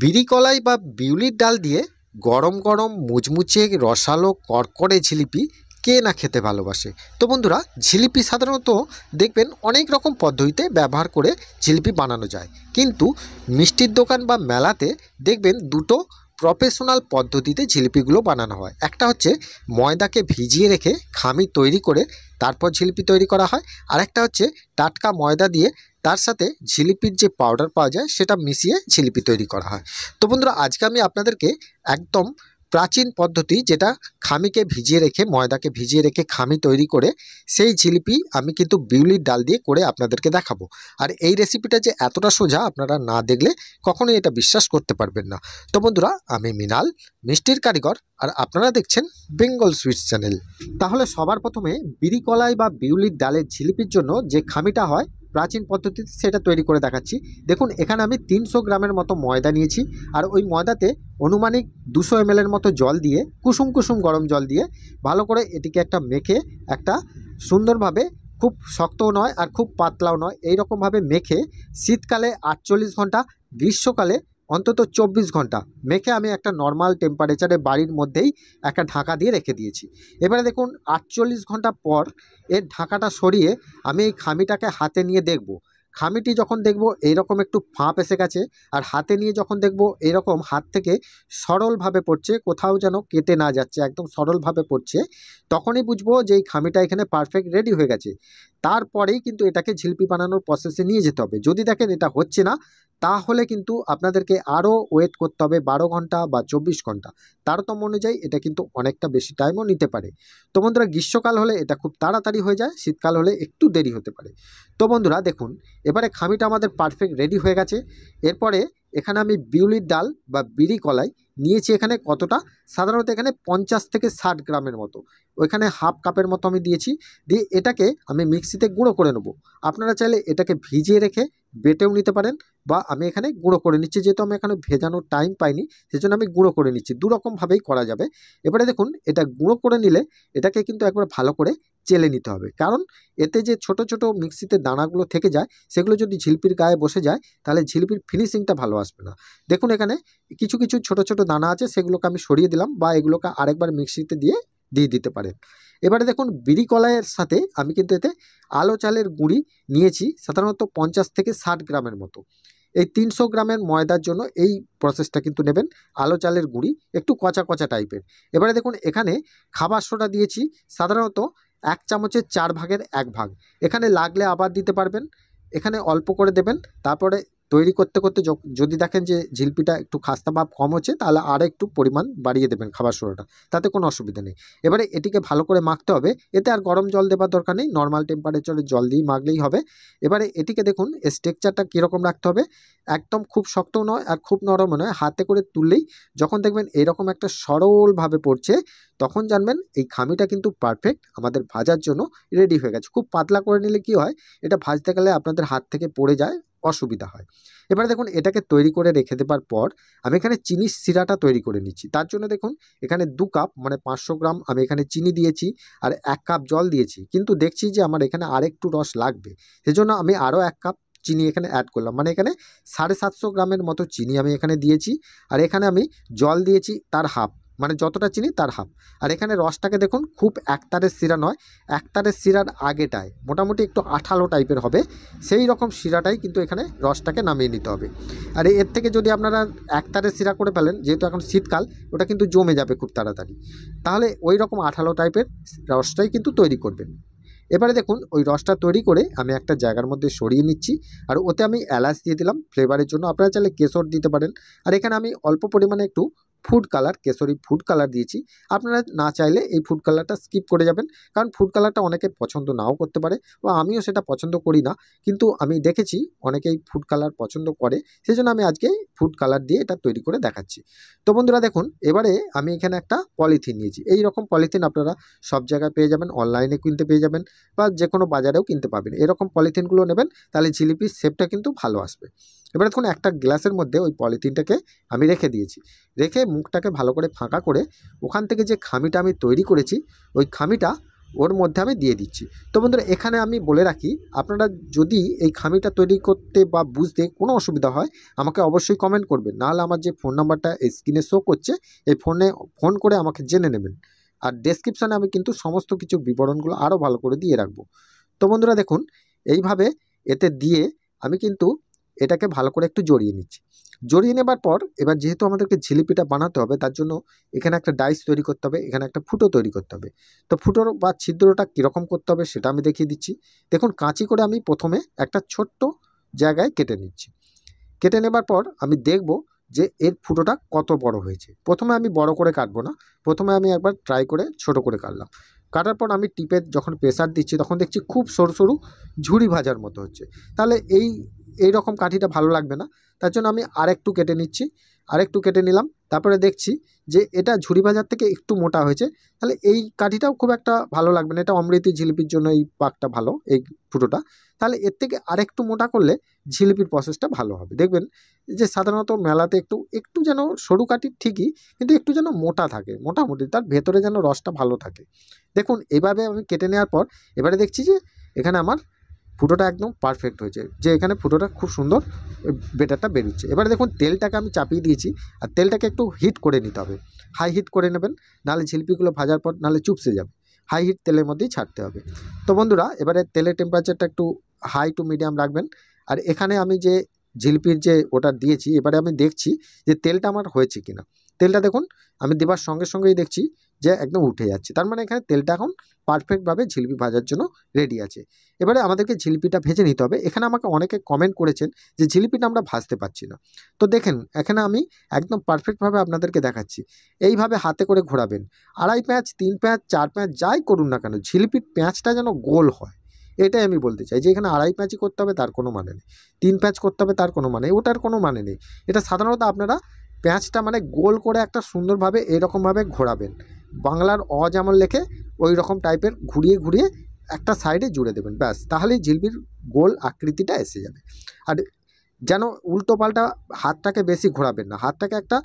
বিরি কলাই বা বিউলির ডাল দিয়ে গরম গরম মুচমুচে রসালো কড়কড়ে জিলিপি কে না খেতে ভালোবাসে। তো বন্ধুরা, জিলিপি সাধারণত দেখবেন অনেক রকম পদ্ধতিতে ব্যবহার করে জিলিপি বানানো যায়, কিন্তু মিষ্টির দোকান বা মেলাতে দেখবেন দুটো প্রফেশনাল পদ্ধতিতে জিলিপিগুলো বানানো হয়। একটা হচ্ছে ময়দাকে ভিজিয়ে রেখে খামির তৈরি করে তারপর জিলিপি তৈরি করা হয়, আর একটা হচ্ছে টাটকা ময়দা দিয়ে তার সাথে জিলিপির যে পাউডার পাওয়া যায় সেটা মিশিয়ে জিলিপি তৈরি করা হয়। তো বন্ধুরা, আজকে আমি আপনাদেরকে একদম প্রাচীন পদ্ধতি, যেটা খামিকে ভিজিয়ে রেখে ময়দাকে ভিজিয়ে রেখে খামি তৈরি করে সেই জিলিপি আমি কিন্তু বিউলির ডাল দিয়ে করে আপনাদেরকে দেখাবো। আর এই রেসিপিটা যে এতটা সোজা, আপনারা না দেখলে কখনোই এটা বিশ্বাস করতে পারবেন না। তো বন্ধুরা, আমি মৃণাল, মিষ্টির কারিগর, আর আপনারা দেখছেন বেঙ্গল সুইটস চ্যানেল। তাহলে সবার প্রথমে বিরি কলাই বা বিউলির ডালের জিলিপির জন্য যে খামিটা হয় প্রাচীন পদ্ধতিতে, সেটা তৈরি করে দেখাচ্ছি। দেখুন, এখানে আমি 300 গ্রামের মতো ময়দা নিয়েছি, আর ওই ময়দাতে অনুমানিক 200 ml এর মতো জল দিয়ে, কুসুম কুসুম গরম জল দিয়ে ভালো করে এটিকে একটা মেখে, একটা সুন্দরভাবে, খুব শক্তও নয় আর খুব পাতলাও নয়, এইরকমভাবে মেখে শীতকালে 48 ঘন্টা, গ্রীষ্মকালে অন্তত 24 ঘন্টা মেখে আমি একটা নর্মাল টেম্পারেচারে বাড়ির মধ্যেই একটা ঢাকা দিয়ে রেখে দিয়েছি। এবারে দেখুন, 48 ঘন্টা পর এর ঢাকাটা সরিয়ে আমি এই খামিটাকে হাতে নিয়ে দেখব। খামিটি যখন দেখব এইরকম একটু ফাঁপ এসে গেছে, আর হাতে নিয়ে যখন দেখব এইরকম হাত থেকে সরলভাবে পড়ছে, কোথাও যেন কেটে না যাচ্ছে, একদম সরলভাবে পড়ছে, তখনই বুঝবো যে এই খামিটা এখানে পারফেক্ট রেডি হয়ে গেছে। তারপরেই কিন্তু এটাকে ঝিলপি বানানোর প্রসেসে নিয়ে যেতে হবে। যদি দেখেন এটা হচ্ছে না, তাহলে কিন্তু আপনাদেরকে আরও ওয়েট করতে হবে 12 ঘন্টা বা 24 ঘন্টা। তারতম্য অনুযায়ী এটা কিন্তু অনেকটা বেশি টাইমও নিতে পারে। তো বন্ধুরা, গ্রীষ্মকাল হলে এটা খুব তাড়াতাড়ি হয়ে যায়, শীতকাল হলে একটু দেরি হতে পারে। তো বন্ধুরা দেখুন, এবারে খামিটা আমাদের পারফেক্ট রেডি হয়ে গেছে। এরপরে এখানে আমি বিউলির ডাল বা বিরি কলাই নিয়েছি। এখানে কতটা, সাধারণত এখানে 50 থেকে 60 গ্রামের মতো, ওইখানে হাফ কাপের মতো আমি দিয়েছি। দিয়ে এটাকে আমি মিক্সিতে গুঁড়ো করে নেব। আপনারা চাইলে এটাকে ভিজিয়ে রেখে বেটেও নিতে পারেন, বা আমি এখানে গুঁড়ো করে নিচ্ছি। যেহেতু আমি এখানে ভেজানোর টাইম পাইনি, সেজন্য আমি গুঁড়ো করে নিচ্ছি। দুরকমভাবেই করা যাবে। এবারে দেখুন, এটা গুঁড়ো করে নিলে এটাকে কিন্তু একবার ভালো করে চেলে নিতে হবে, কারণ এতে যে ছোট ছোট মিক্সিতে দানাগুলো থেকে যায়, সেগুলো যদি ঝিলপির গায়ে বসে যায়, তাহলে ঝিলপির ফিনিশিংটা ভালো আসবে না। দেখুন, এখানে কিছু কিছু ছোট ছোট দানা আছে, সেগুলোকে আমি সরিয়ে দিলাম, বা এগুলোকে আরেকবার মিক্সিতে দিয়ে দিতে পারেন। এবারে দেখুন, বিরি কলাইয়ের সাথে আমি কিন্তু এতে আলো চালের গুঁড়ি নিয়েছি, সাধারণত 50 থেকে 60 গ্রামের মতো। এই 300 গ্রামের ময়দার জন্য এই প্রসেসটা কিন্তু নেবেন। আলো চালের গুঁড়ি একটু কচা কচা টাইপের। এবারে দেখুন, এখানে খাবার সোডা দিয়েছি সাধারণত 1 চামচের 4 ভাগের 1 ভাগ। এখানে লাগলে আবার দিতে পারবেন, এখানে অল্প করে দেবেন। তারপরে তৈরি করতে করতে যদি দেখেন যে জিলিপিটা একটু খাস্তা ভাব কম হচ্ছে, তাহলে আরও একটু পরিমাণ বাড়িয়ে দেবেন খাবার সোডাটা, তাতে কোনো অসুবিধা নেই। এবারে এটিকে ভালো করে মাখতে হবে। এতে আর গরম জল দেবার দরকার নেই, নর্মাল টেম্পারেচারে জল দিয়ে মাখলেই হবে। এবারে এটিকে দেখুন, স্ট্রাকচারটা কীরকম রাখতে হবে, একদম খুব শক্তও নয় আর খুব নরমও নয়। হাতে করে তুললেই যখন দেখবেন এরকম একটা সরলভাবে পড়ছে, তখন জানবেন এই খামিটা কিন্তু পারফেক্ট আমাদের ভাজার জন্য রেডি হয়ে গেছে। খুব পাতলা করে নিলে কি হয়, এটা ভাজতে গেলে আপনাদের হাত থেকে পড়ে যায়, অসুবিধা হয়। এবারে দেখুন, এটাকে তৈরি করে রেখে দেবার পর আমি এখানে চিনির সিরাটা তৈরি করে নিচ্ছি। তার জন্য দেখুন, এখানে 2 কাপ মানে 500 গ্রাম আমি এখানে চিনি দিয়েছি, আর 1 কাপ জল দিয়েছি। কিন্তু দেখছি যে আমার এখানে আরেকটু রস লাগবে, সেজন্য আমি আরও 1 কাপ চিনি এখানে অ্যাড করলাম। মানে এখানে 750 গ্রামের মতো চিনি আমি এখানে দিয়েছি, আর এখানে আমি জল দিয়েছি তার হাফ, মানে যতটা চিনি তার হাফ। আর এখানে রসটাকে দেখুন, খুব একতারের শিরা নয়, একতারের শিরার আগেটায় মোটামুটি একটু আঠালো টাইপের হবে, সেই রকম শিরাটাই কিন্তু এখানে রসটাকে নামিয়ে নিতে হবে। আর এর থেকে যদি আপনারা একতারের শিরা করে ফেলেন, যেহেতু এখন শীতকাল, ওটা কিন্তু জমে যাবে খুব তাড়াতাড়ি, তাহলে ওই রকম আঠালো টাইপের রসটাই কিন্তু তৈরি করবেন। এবারে দেখুন, ওই রসটা তৈরি করে আমি একটা জায়গার মধ্যে সরিয়ে নিচ্ছি, আর ওতে আমি এলাচ দিয়ে দিলাম ফ্লেভারের জন্য। আপনারা চাইলে কেশর দিতে পারেন। আর এখানে আমি অল্প পরিমাণে একটু food colour, Kesari food colour দিয়েছি। আপনারা না চাইলে এই ফুড কালারটা স্কিপ করে যাবেন, কারণ ফুড কালারটা অনেকে পছন্দ নাও করতে পারে, বা আমিও সেটা পছন্দ করি না, কিন্তু আমি দেখেছি অনেকেই ফুড কালার পছন্দ করে, সেজন্য আমি আজকে ফুড কালার দিয়ে এটা তৈরি করে দেখাচ্ছি। তো বন্ধুরা দেখুন, এবারে আমি এখানে একটা পলিথিন নিয়েছি। এই রকম পলিথিন আপনারা সব জায়গায় পেয়ে যাবেন, অনলাইনে কিনতে পেয়ে যাবেন, বা যে কোনো বাজারেও কিনতে পাবেন। এরকম পলিথিনগুলো নেবেন, তাহলে জিলিপির শেপটা কিন্তু ভালো আসবে। এবার দেখুন, একটা গ্লাসের মধ্যে ওই পলিথিনটাকে আমি রেখে দিয়েছি। রেখে মুখটাকে ভালো করে ফাঁকা করে ওখান থেকে যে খামিটা আমি তৈরি করেছি, ওই খামিটা ওর মধ্যে আমি দিয়ে দিচ্ছি। তো বন্ধুরা এখানে আমি বলে রাখি, আপনারা যদি এই খামিটা তৈরি করতে বা বুঝতে কোনো অসুবিধা হয় আমাকে অবশ্যই কমেন্ট করবেন, নাহলে আমার যে ফোন নাম্বারটা এই স্ক্রিনে শো করছে এই ফোন করে আমাকে জেনে নেবেন। আর ডেসক্রিপশানে আমি কিন্তু সমস্ত কিছু বিবরণগুলো আরও ভালো করে দিয়ে রাখবো। তো বন্ধুরা দেখুন এইভাবে এতে দিয়ে আমি কিন্তু এটাকে ভালো করে একটু জড়িয়ে নিচ্ছি। জড়িয়ে নেবার পর এবার যেহেতু আমাদেরকে জিলিপিটা বানাতে হবে, তার জন্য এখানে একটা ডাইস তৈরি করতে হবে, এখানে একটা ফুটো তৈরি করতে হবে। তো ফুটোর বা ছিদ্রটা কীরকম করতে হবে সেটা আমি দেখিয়ে দিচ্ছি। দেখুন কাঁচি করে আমি প্রথমে একটা ছোট্ট জায়গায় কেটে নিচ্ছি। কেটে নেবার পর আমি দেখব যে এর ফুটোটা কত বড় হয়েছে। প্রথমে আমি বড় করে কাটবো না, প্রথমে আমি একবার ট্রাই করে ছোট করে কাটলাম। কাটার পর আমি টিপে যখন প্রেসার দিচ্ছি তখন দেখছি খুব সরু সরু ঝুড়ি ভাজার মতো হচ্ছে। তাহলে এই রকম কাঠিটা ভালো লাগবে না, তার জন্য আমি আরেকটু কেটে নিচ্ছি। আরেকটু কেটে নিলাম, তারপরে দেখছি যে এটা ঝুড়ি ভাজার থেকে একটু মোটা হয়েছে। তাহলে এই কাঠিটাও খুব একটা ভালো লাগবে না, এটা অমৃতি জিলিপির জন্য এই পাকটা ভালো, এই ফুটোটা। তাহলে এর থেকে আরেকটু মোটা করলে জিলিপির প্রসেসটা ভালো হবে। দেখবেন যে সাধারণত মেলাতে একটু যেন সরু কাঠি ঠিকই, কিন্তু একটু যেন মোটা থাকে, মোটামুটি তার ভেতরে যেন রসটা ভালো থাকে। দেখুন এভাবে আমি কেটে নেওয়ার পর এবারে দেখছি যে এখানে আমার ফুটোটা একদম পারফেক্ট হয়েছে, যে এখানে ফুটোটা খুব সুন্দর বেটারটা বেরোচ্ছে। এবারে দেখুন তেলটাকে আমি চাপিয়ে দিয়েছি, আর তেলটাকে একটু হিট করে নিতে হবে, হাই হিট করে নেবেন, নাহলে ঝিলিপিগুলো ভাজার পর নাহলে চুপসে যাবে। হাই হিট তেলের মধ্যেই ছাড়তে হবে। তো বন্ধুরা এবারে তেলের টেম্পারেচারটা একটু হাই টু মিডিয়াম রাখবেন। আর এখানে আমি যে জিলিপির যে ওটা দিয়েছি, এবারে আমি দেখছি যে তেলটা আমার হয়েছে কিনা। তেলটা দেখুন আমি দেবার সঙ্গে সঙ্গেই দেখছি যে একদম উঠে যাচ্ছে, তার মানে এখানে তেলটা এখন পারফেক্টভাবে জিলিপি ভাজার জন্য রেডি আছে। এবারে আমাদেরকে জিলিপিটা ভেজে নিতে হবে। এখানে আমাকে অনেকে কমেন্ট করেছেন যে জিলিপিটা আমরা ভাজতে পারছি না। তো দেখেন এখানে আমি একদম পারফেক্টভাবে আপনাদেরকে দেখাচ্ছি। এইভাবে হাতে করে ঘোরাবেন, 2.5 প্যাঁচ 3 প্যাঁচ 4 প্যাঁচ যাই করুন না কেন, জিলিপির প্যাঁচটা যেন গোল হয়, এটাই আমি বলতে চাই। যে এখানে 2.5 প্যাঁচই করতে হবে তার কোনো মানে নেই, 3 প্যাঁচ করতে হবে তার কোনো মানে নেই, ওটার কোনো মানে নেই। এটা সাধারণত আপনারা প্যাঁচটা মানে গোল করে একটা সুন্দরভাবে এরকমভাবে ঘোরাবেন, বাংলার অ যেমন লেখে ওই রকম টাইপের ঘুরিয়ে ঘুরিয়ে একটা সাইডে জুড়ে দেবেন, ব্যাস, তাহলেই জিলিপির গোল আকৃতিটা এসে যাবে। আর যেন উল্টো পাল্টা হাতটাকে বেশি ঘোরাবেন না, হাতটাকে একটা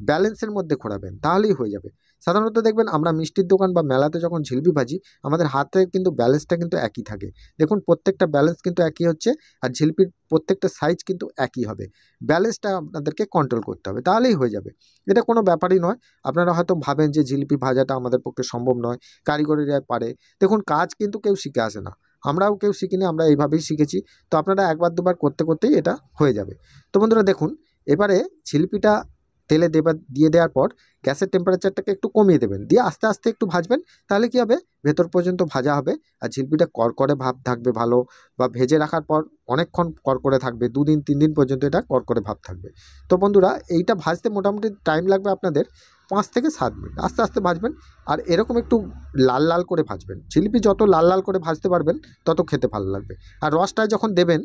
ব্যালেন্সের মধ্যে ঘোরাবেন, তাহলেই হয়ে যাবে। সাধারণত দেখবেন আমরা মিষ্টির দোকান বা মেলাতে যখন জিলিপি ভাজি আমাদের হাতে কিন্তু ব্যালেন্সটা কিন্তু একই থাকে। দেখুন প্রত্যেকটা ব্যালেন্স কিন্তু একই হচ্ছে, আর জিলিপির প্রত্যেকটা সাইজ কিন্তু একই হবে। ব্যালেন্সটা আপনাদেরকে কন্ট্রোল করতে হবে, তাহলেই হয়ে যাবে। এটা কোনো ব্যাপারই নয়। আপনারা হয়তো ভাবেন যে জিলিপি ভাজাটা আমাদের পক্ষে সম্ভব নয়, কারিগরিরা পারে। দেখুন কাজ কিন্তু কেউ শিখে আসে না, আমরাও কেউ শিখিনি, আমরা এইভাবেই শিখেছি। তো আপনারা একবার দুবার করতে করতেই এটা হয়ে যাবে। তো বন্ধুরা দেখুন এবারে জিলিপিটা তেলে দিয়ে দেওয়ার পর গ্যাসের টেম্পারেচারটাকে একটু কমিয়ে দেবেন, দিয়ে আস্তে আস্তে একটু ভাজবেন। তাহলে কি হবে, ভেতর পর্যন্ত ভাজা হবে আর জিলিপিটা করকরে ভাব থাকবে ভালো, বা ভেজে রাখার পর অনেকক্ষণ করকরে থাকবে, 2 দিন 3 দিন পর্যন্ত এটা করকরে ভাব থাকবে। তো বন্ধুরা এইটা ভাজতে মোটামুটি টাইম লাগবে আপনাদের 5 থেকে 7 মিনিট, আস্তে আস্তে ভাজবেন। আর এরকম একটু লাল লাল করে ভাজবেন, জিলিপি যত লাল লাল করে ভাজতে পারবেন তত খেতে ভালো লাগবে। আর রসটায় যখন দেবেন,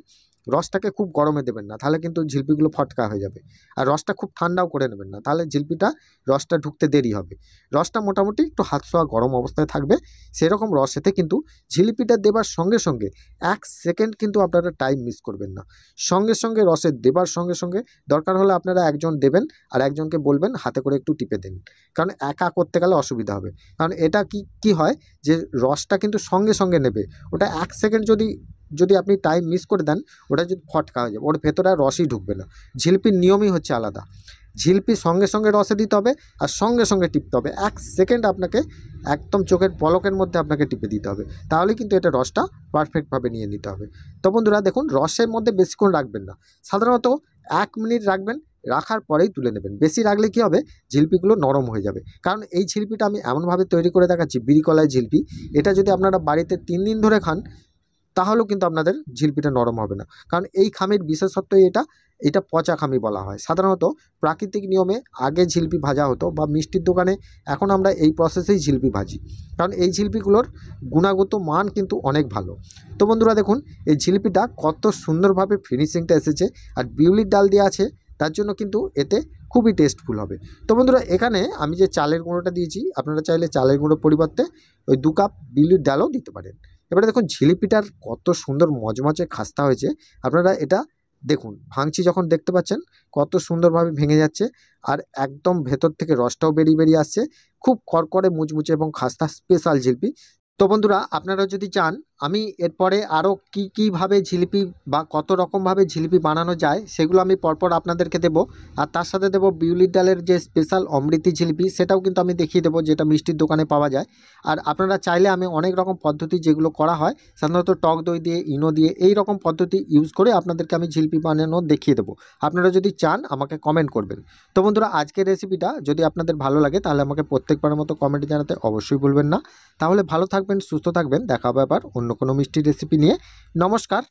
রসটাকে খুব গরমে দেবেন না, তাহলে কিন্তু জিলিপিগুলো ফটকা হয়ে যাবে। আর রসটা খুব ঠান্ডাও করে নেবেন না, তাহলে জিলিপিটা রসটা ঢুকতে দেরি হবে। রসটা মোটামুটি একটু হাত ছোঁয়া গরম অবস্থায় থাকবে, সেরকম রসেতে কিন্তু জিলিপিটা দেবার সঙ্গে সঙ্গে 1 সেকেন্ড কিন্তু আপনারা টাইম মিস করবেন না। সঙ্গে সঙ্গে রসে দেবার সঙ্গে সঙ্গে দরকার হলে আপনারা একজন দেবেন আর একজনকে বলবেন হাতে করে একটু টিপে দিন, কারণ একা করতে গেলে অসুবিধা হবে। কারণ এটা কি হয় যে রসটা কিন্তু সঙ্গে সঙ্গে নেবে, ওটা 1 সেকেন্ড যদি আপনি টাইম মিস করে দেন ওটা যদি ফটকা হয়ে যাবে, ওর ভেতরে আর রসই ঢুকবে না। ঝিলপির নিয়মই হচ্ছে আলাদা, ঝিলপি সঙ্গে সঙ্গে রসে দিতে হবে আর সঙ্গে সঙ্গে টিপতে হবে। 1 সেকেন্ড আপনাকে একদম চোখের পলকের মধ্যে আপনাকে টিপে দিতে হবে, তাহলে কিন্তু এটা রসটা পারফেক্টভাবে নিয়ে নিতে হবে। তো বন্ধুরা দেখুন রসের মধ্যে বেশিক্ষণ রাখবেন না, সাধারণত 1 মিনিট রাখবেন, রাখার পরেই তুলে নেবেন। বেশি রাখলে কী হবে, ঝিলপিগুলো নরম হয়ে যাবে। কারণ এই ঝিলপিটা আমি এমনভাবে তৈরি করে দেখাচ্ছি, বিড়িকলায় ঝিলপি, এটা যদি আপনারা বাড়িতে 3 দিন ধরে খান তাহলেও কিন্তু আপনাদের ঝিলপিটা নরম হবে না। কারণ এই খামির বিশেষত্বই এটা পচা খামি বলা হয়। সাধারণত প্রাকৃতিক নিয়মে আগে ঝিলপি ভাজা হতো, বা মিষ্টির দোকানে এখন আমরা এই প্রসেসেই ঝিলপি ভাজি, কারণ এই ঝিলপিগুলোর গুণগত মান কিন্তু অনেক ভালো। তো বন্ধুরা দেখুন এই ঝিলপিটা কত সুন্দরভাবে ফিনিশিংটা এসেছে, আর বিউলির ডাল দেওয়া আছে তার জন্য কিন্তু এতে খুবই টেস্টফুল হবে। তো বন্ধুরা এখানে আমি যে চালের গুঁড়োটা দিয়েছি, আপনারা চাইলে চালের গুঁড়োর পরিবর্তে ওই 2 কাপ বিউলির ডালও দিতে পারেন। এবারে দেখুন ঝিলিপিটার কত সুন্দর মজমজে খাস্তা হয়েছে। আপনারা এটা দেখুন, ভাঙছি যখন দেখতে পাচ্ছেন কত সুন্দরভাবে ভেঙে যাচ্ছে, আর একদম ভেতর থেকে রসটাও বেরিয়ে আসছে। খুব করকরে মুচমুচে এবং খাস্তা স্পেশাল জিলিপি। তো বন্ধুরা, আপনারা যদি চান আমি এরপরে আরও কীভাবে জিলিপি বা কত রকমভাবে জিলিপি বানানো যায় সেগুলো আমি পরপর আপনাদেরকে দেবো। আর তার সাথে দেবো বিউলির ডালের যে স্পেশাল অমৃতি জিলিপি, সেটাও কিন্তু আমি দেখিয়ে দেবো, যেটা মিষ্টির দোকানে পাওয়া যায়। আর আপনারা চাইলে আমি অনেক রকম পদ্ধতি যেগুলো করা হয় সাধারণত টক দই দিয়ে, ইনো দিয়ে, এই রকম পদ্ধতি ইউজ করে আপনাদেরকে আমি জিলিপি বানানো দেখিয়ে দেবো। আপনারা যদি চান আমাকে কমেন্ট করবেন। তো বন্ধুরা, আজকের রেসিপিটা যদি আপনাদের ভালো লাগে তাহলে আমাকে প্রত্যেকবারের মতো কমেন্টে জানাতে অবশ্যই ভুলবেন না। তাহলে ভালো থাকবেন, সুস্থ থাকবেন, দেখা হবে আবার অন্য কোনো মিষ্টি রেসিপি নিয়ে। নমস্কার।